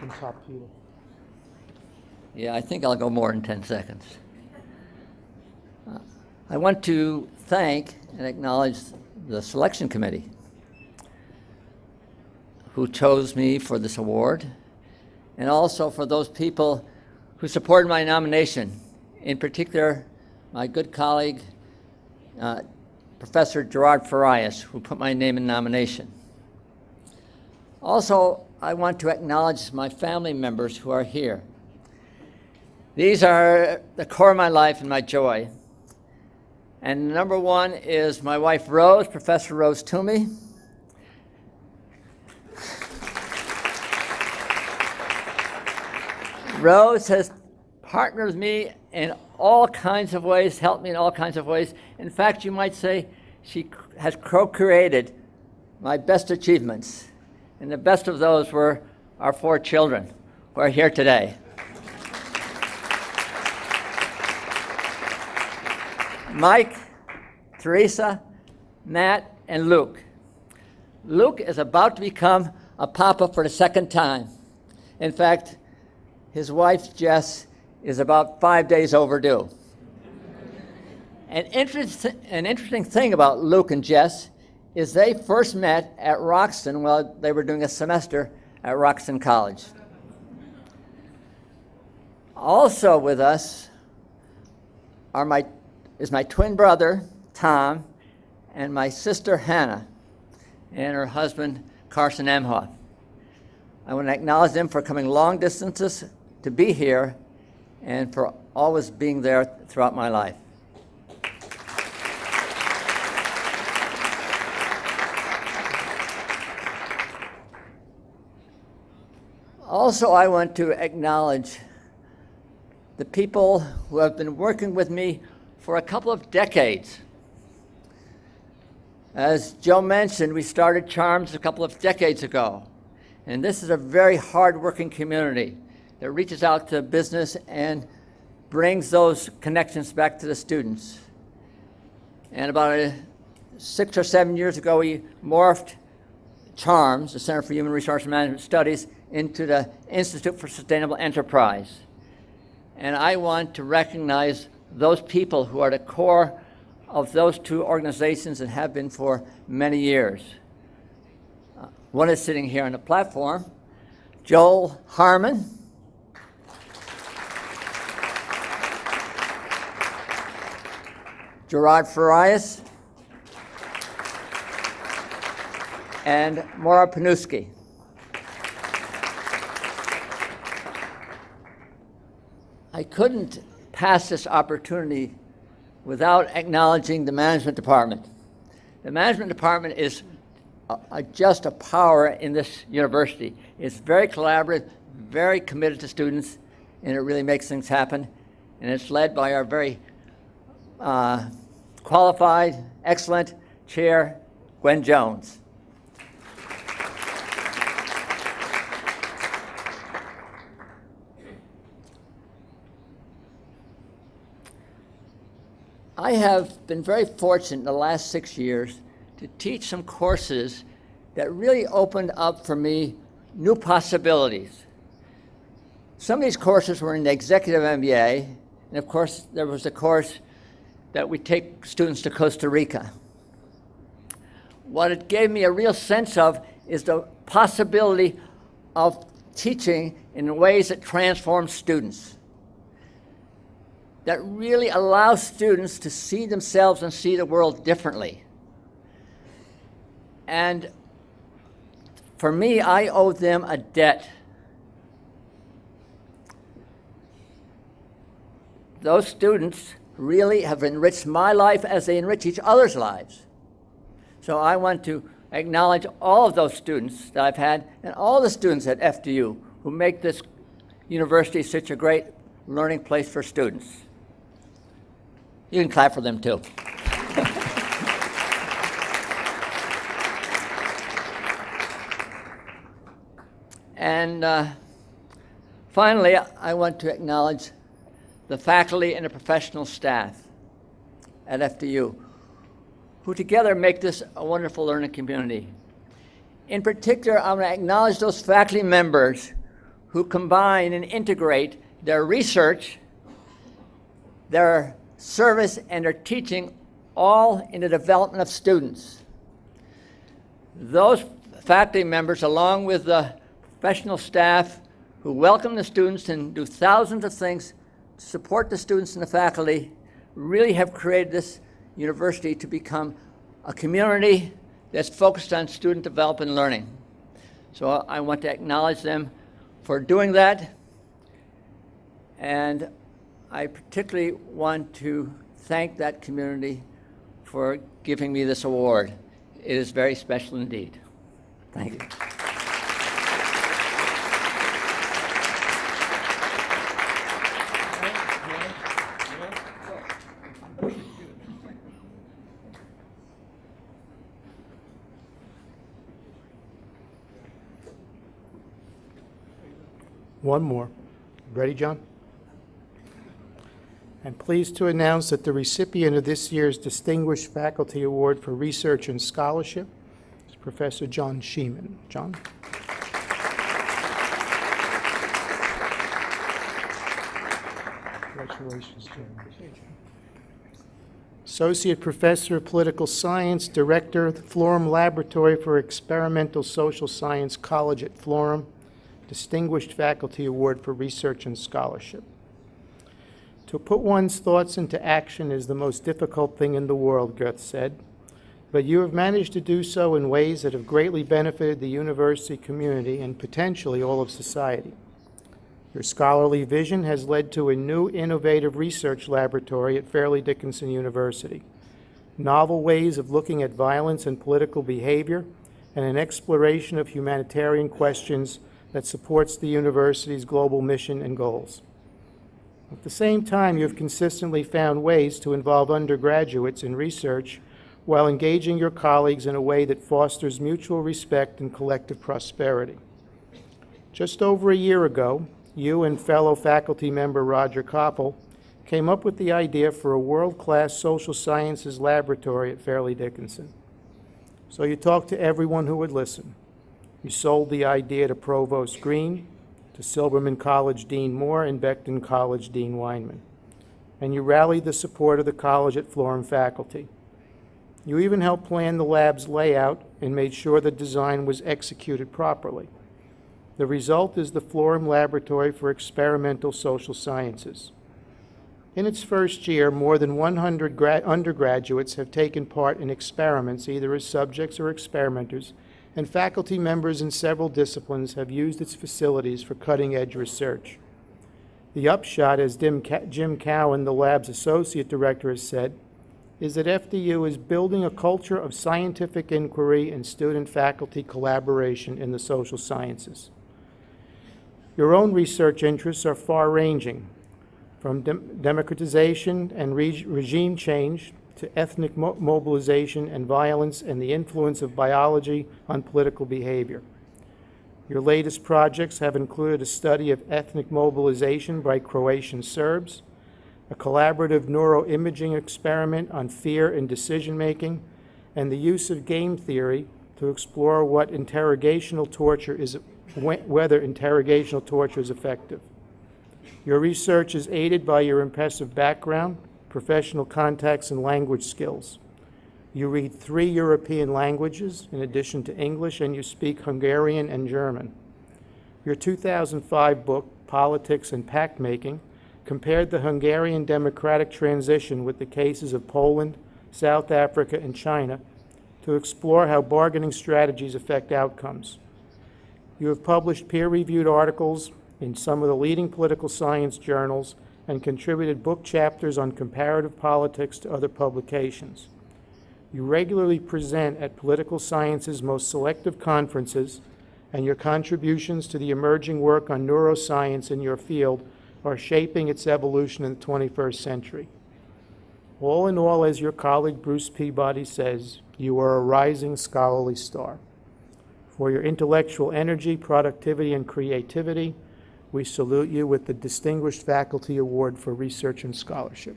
can top Peter. Yeah, I think I'll go more than 10 seconds. I want to thank and acknowledge the selection committee who chose me for this award, and also for those people who supported my nomination, in particular my good colleague, Professor Gerard Farias, who put my name in nomination. Also, I want to acknowledge my family members who are here. These are the core of my life and my joy. And number one is my wife, Rose, Professor Rose Toomey. Rose has partnered with me in all kinds of ways, helped me in all kinds of ways. In fact, you might say she has co-created my best achievements. And the best of those were our 4 children who are here today. Mike, Teresa, Matt, and Luke. Luke is about to become a papa for the 2nd time. In fact, his wife, Jess, is about 5 days overdue. An interesting thing about Luke and Jess is they first met at Roxton while they were doing a semester at Roxton College. Also with us is my twin brother, Tom, and my sister, Hannah, and her husband, Carson Emhoff. I want to acknowledge them for coming long distances to be here and for always being there throughout my life. Also, I want to acknowledge the people who have been working with me for a couple of decades. As Joe mentioned, we started Charms a couple of decades ago, and this is a very hard-working community that reaches out to business and brings those connections back to the students. And about 6 or 7 years ago, we morphed Charms, the Center for Human Resource Management Studies, into the Institute for Sustainable Enterprise. And I want to recognize those people who are the core of those 2 organizations and have been for many years. One is sitting here on the platform, Joel Harmon. Gerard Farias, and Maura Panuski. I couldn't pass this opportunity without acknowledging the management department. The management department is just a power in this university. It's very collaborative, very committed to students, and it really makes things happen. And it's led by our very qualified, excellent chair, Gwen Jones. I have been very fortunate in the last 6 years to teach some courses that really opened up for me new possibilities. Some of these courses were in the Executive MBA, and of course there was a course that we take students to Costa Rica. What it gave me a real sense of is the possibility of teaching in ways that transform students, that really allow students to see themselves and see the world differently. And for me, I owe them a debt. Those students really have enriched my life as they enrich each other's lives. So I want to acknowledge all of those students that I've had and all the students at FDU who make this university such a great learning place for students. You can clap for them too. And finally, I want to acknowledge the faculty and the professional staff at FDU, who together make this a wonderful learning community. In particular, I want to acknowledge those faculty members who combine and integrate their research, their service, and their teaching all in the development of students. Those faculty members, along with the professional staff who welcome the students and do thousands of things to support the students and the faculty, really have created this university to become a community that's focused on student development and learning. So I want to acknowledge them for doing that. And I particularly want to thank that community for giving me this award. It is very special indeed. Thank you. One more. Ready, John? I'm pleased to announce that the recipient of this year's Distinguished Faculty Award for Research and Scholarship is Professor John Sheeman. John? Congratulations, John. Associate Professor of Political Science, Director, Florham Laboratory for Experimental Social Science College at Florham, Distinguished Faculty Award for Research and Scholarship. To put one's thoughts into action is the most difficult thing in the world, Goethe said, but you have managed to do so in ways that have greatly benefited the university community and potentially all of society. Your scholarly vision has led to a new innovative research laboratory at Fairleigh Dickinson University, novel ways of looking at violence and political behavior, and an exploration of humanitarian questions that supports the university's global mission and goals. At the same time, you have consistently found ways to involve undergraduates in research while engaging your colleagues in a way that fosters mutual respect and collective prosperity. Just over a year ago, you and fellow faculty member Roger Koppel came up with the idea for a world-class social sciences laboratory at Fairleigh Dickinson. So you talked to everyone who would listen. You sold the idea to Provost Green, to Silberman College Dean Moore, and Beckton College Dean Weinman. And you rallied the support of the college at Florham faculty. You even helped plan the lab's layout and made sure the design was executed properly. The result is the Florham Laboratory for Experimental Social Sciences. In its first year, more than 100 undergraduates have taken part in experiments, either as subjects or experimenters, and faculty members in several disciplines have used its facilities for cutting-edge research. The upshot, as Jim Cowan, the lab's associate director, has said, is that FDU is building a culture of scientific inquiry and student-faculty collaboration in the social sciences. Your own research interests are far-ranging, from democratization and regime change to ethnic mobilization and violence and the influence of biology on political behavior. Your latest projects have included a study of ethnic mobilization by Croatian Serbs, a collaborative neuroimaging experiment on fear and decision-making, and the use of game theory to explore whether interrogational torture is effective. Your research is aided by your impressive background, professional contacts, and language skills. You read 3 European languages in addition to English, and you speak Hungarian and German. Your 2005 book, Politics and Pact Making, compared the Hungarian democratic transition with the cases of Poland, South Africa, and China to explore how bargaining strategies affect outcomes. You have published peer-reviewed articles in some of the leading political science journals and contributed book chapters on comparative politics to other publications. You regularly present at political science's most selective conferences, and your contributions to the emerging work on neuroscience in your field are shaping its evolution in the 21st century. All in all, as your colleague Bruce Peabody says, you are a rising scholarly star. For your intellectual energy, productivity, and creativity, we salute you with the Distinguished Faculty Award for Research and Scholarship.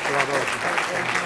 Bravo.